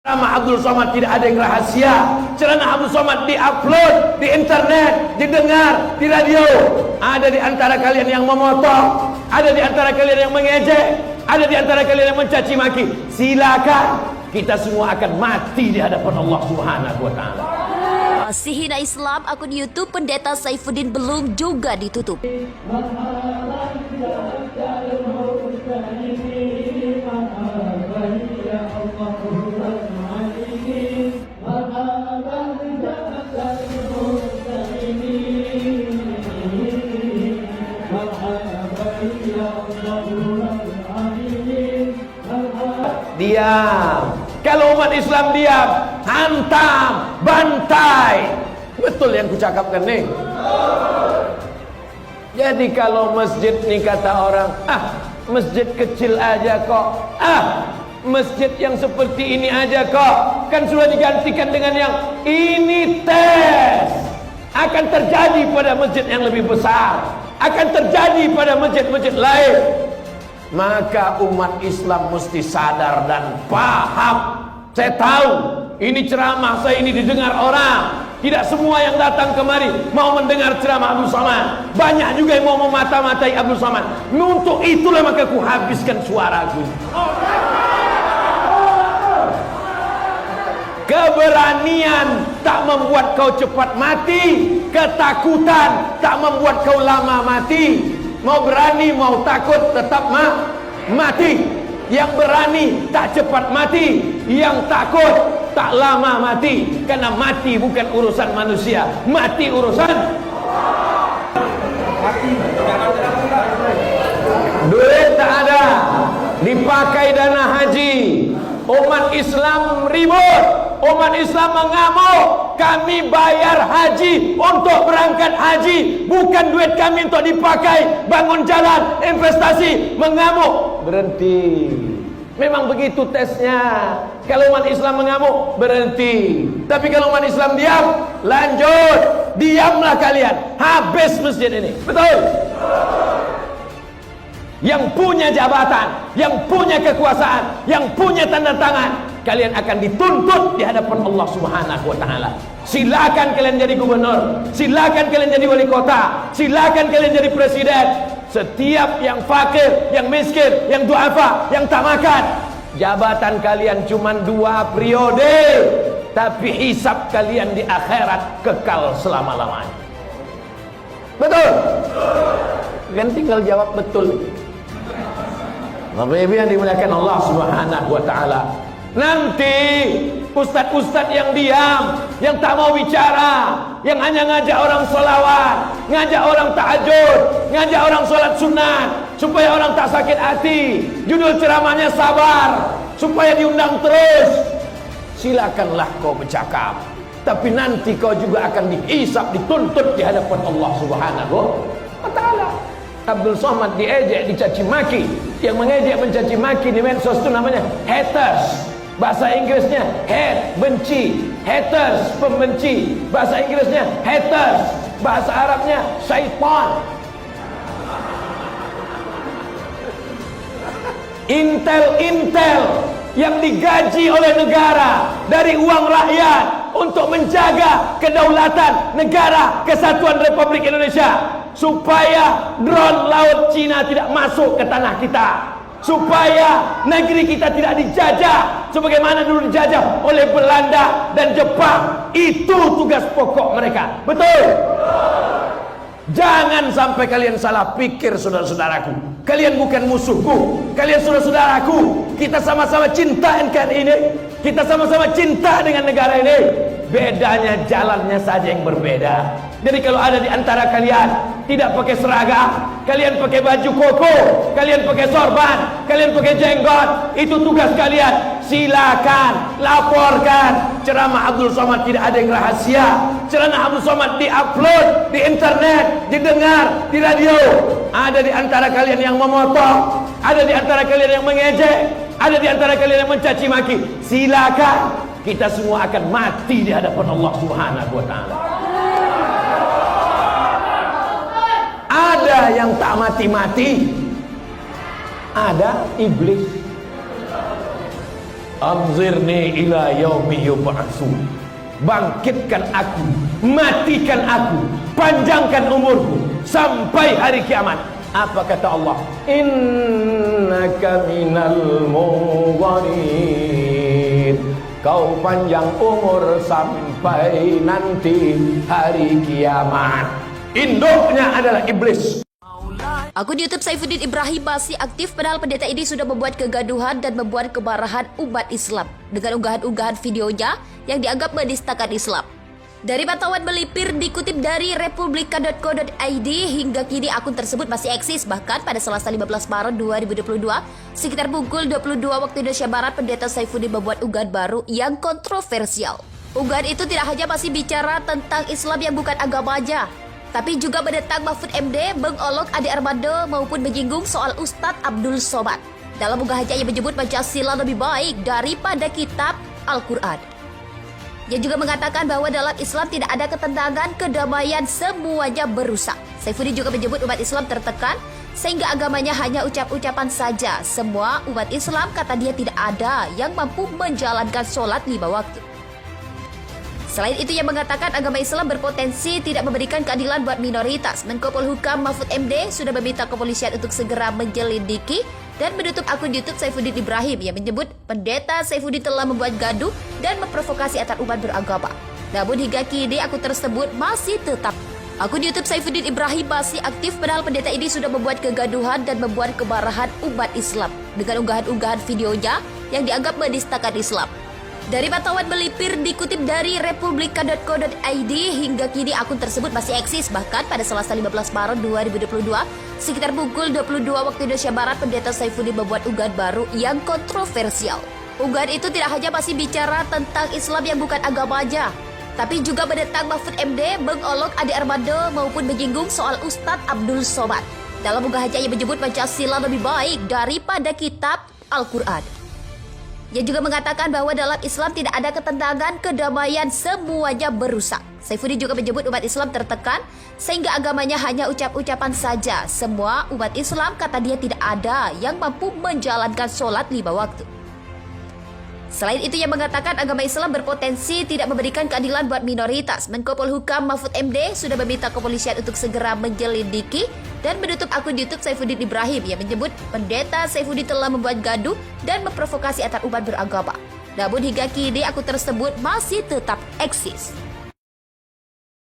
Ceramah Abdul Somad tidak ada yang rahasia. Ceramah Abdul Somad diupload di internet, didengar di radio. Ada di antara kalian yang memotong, ada di antara kalian yang mengejek, ada di antara kalian yang mencaci maki. Silakan, kita semua akan mati di hadapan Allah Subhanahu wa taala. Masih Hina Islam, akun YouTube Pendeta Saifuddin belum juga ditutup. Diam. Kalau umat Islam diam, hantam, bantai. Betul yang kucakapkan nih. Jadi kalau masjid nih kata orang, masjid kecil aja kok, masjid yang seperti ini aja kok, kan sudah digantikan dengan yang ini. Tes akan terjadi pada masjid yang lebih besar, akan terjadi pada masjid-masjid lain. Maka umat Islam mesti sadar dan paham. Saya tahu ini ceramah saya ini didengar orang. Tidak semua yang datang kemari mau mendengar ceramah Abdul Somad. Banyak juga yang mau memata-matai Abdul Somad. Untuk itulah maka ku habiskan suaraku. Keberanian tak membuat kau cepat mati. Ketakutan tak membuat kau lama mati. Mau berani mau takut tetap mati. Yang berani tak cepat mati, yang takut tak lama mati. Karena mati bukan urusan manusia, mati urusan duit tak ada, dipakai dana haji. Umat Islam ribut, umat Islam mengamuk. Kami bayar haji untuk berangkat haji, bukan duit kami untuk dipakai bangun jalan, investasi. Mengamuk, berhenti. Memang begitu tesnya. Kalau umat Islam mengamuk, berhenti. Tapi kalau umat Islam diam, lanjut. Diamlah kalian, habis masjid ini. Betul? Yang punya jabatan, yang punya kekuasaan, yang punya tanda tangan, kalian akan dituntut di hadapan Allah Subhanahu wa taala. Silakan kalian jadi gubernur, silakan kalian jadi wali kota, silakan kalian jadi presiden. Setiap yang fakir, yang miskin, yang duafa, yang tak makan, jabatan kalian cuma 2 periode, tapi hisab kalian di akhirat kekal selama-lamanya. Betul? Kan tinggal jawab betul. Bapak Ibu yang dimuliakan Allah Subhanahu wa taala. Nanti ustadz-ustadz yang diam, yang tak mau bicara, yang hanya ngajak orang sholawat, ngajak orang tahajud, ngajak orang sholat sunat, supaya orang tak sakit hati. Judul ceramahnya sabar, supaya diundang terus. Silakanlah kau bercakap, tapi nanti kau juga akan dihisab, dituntut di hadapan Allah Subhanahu wa taala. Abdul Somad diejek, dicaci maki. Yang mengejek mencaci maki di medsos itu namanya haters. Bahasa Inggrisnya hate, benci. Haters, pembenci. Bahasa Inggrisnya haters. Bahasa Arabnya syaitan. Intel yang digaji oleh negara dari uang rakyat untuk menjaga kedaulatan negara Kesatuan Republik Indonesia, supaya drone laut Cina tidak masuk ke tanah kita, supaya negeri kita tidak dijajah sebagaimana dulu dijajah oleh Belanda dan Jepang. Itu tugas pokok mereka. Betul? Jangan sampai kalian salah pikir, saudara-saudaraku. Kalian bukan musuhku, kalian saudara-saudaraku. Kita sama-sama cinta NKRI ini, kita sama-sama cinta dengan negara ini. Bedanya jalannya saja yang berbeda. Jadi kalau ada di antara kalian tidak pakai seragam, kalian pakai baju koko, kalian pakai sorban, kalian pakai jenggot, itu tugas kalian. Silakan laporkan. Ceramah Abdul Somad tidak ada yang rahasia. Ceramah Abdul Somad diupload di internet, didengar di radio. Ada di antara kalian yang memotong, ada di antara kalian yang mengejek, ada di antara kalian yang mencaci maki. Silakan, kita semua akan mati di hadapan Allah Subhanahu wa taala. Ada yang tak mati-mati, ada iblis. Anzirni ila yaumi yub'atsun. Bangkitkan aku, matikan aku, panjangkan umurku sampai hari kiamat. Apa kata Allah? Innaka minal munzirin. Kau panjang umur sampai nanti hari kiamat. Induknya adalah iblis. Akun YouTube Saifuddin Ibrahim masih aktif padahal pendeta ini sudah membuat kegaduhan dan membuat kemarahan umat Islam dengan unggahan-unggahan videonya yang dianggap menistakan Islam. Dari pantauan melipir dikutip dari republika.co.id, hingga kini akun tersebut masih eksis. Bahkan pada Selasa 15 Maret 2022 sekitar pukul 22 waktu Indonesia Barat, pendeta Saifuddin membuat unggahan baru yang kontroversial. Unggahan itu tidak hanya masih bicara tentang Islam yang bukan agamanya, tapi juga menentang Mahfud MD, mengolok Ade Armando maupun menyinggung soal Ustadz Abdul Somad. Dalam unggahannya ia menyebut Pancasila lebih baik daripada kitab Al-Quran. Ia juga mengatakan bahwa dalam Islam tidak ada ketentangan, kedamaian, semuanya berusak. Saifuddin juga menyebut umat Islam tertekan sehingga agamanya hanya ucap-ucapan saja. Semua umat Islam, kata dia, tidak ada yang mampu menjalankan sholat 5 waktu. Selain itu, ia mengatakan agama Islam berpotensi tidak memberikan keadilan buat minoritas. Menko Polhukam Mahfud MD sudah meminta kepolisian untuk segera menyelidiki dan menutup akun YouTube Saifuddin Ibrahim yang menyebut pendeta Saifuddin telah membuat gaduh dan memprovokasi antar umat beragama. Namun hingga kini akun tersebut masih tetap. Akun YouTube Saifuddin Ibrahim masih aktif padahal pendeta ini sudah membuat kegaduhan dan membuat kemarahan umat Islam dengan unggahan-unggahan videonya yang dianggap menistakan Islam. Dari pantauan melipir dikutip dari republika.co.id, hingga kini akun tersebut masih eksis. Bahkan pada Selasa 15 Maret 2022 sekitar pukul 22 waktu Indonesia Barat, pendeta Saifuddin membuat unggahan baru yang kontroversial. Unggahan itu tidak hanya masih bicara tentang Islam yang bukan agamanya, tapi juga menentang Mahfud MD, mengolok Ade Armando maupun menyinggung soal Ustadz Abdul Somad. Dalam unggahannya ia menyebut Pancasila lebih baik daripada kitab Al-Quran. Ia juga mengatakan bahwa dalam Islam tidak ada ketentangan, kedamaian, semuanya berusak. Saifuddin juga menyebut umat Islam tertekan sehingga agamanya hanya ucap-ucapan saja. Semua umat Islam, kata dia, tidak ada yang mampu menjalankan sholat 5 waktu. Selain itu, ia mengatakan agama Islam berpotensi tidak memberikan keadilan buat minoritas. Menko Polhukam Mahfud MD sudah meminta kepolisian untuk segera menyelidiki dan menutup akun YouTube Saifuddin Ibrahim yang menyebut pendeta Saifuddin telah membuat gaduh dan memprovokasi antar umat beragama. Namun hingga kini akun tersebut masih tetap eksis.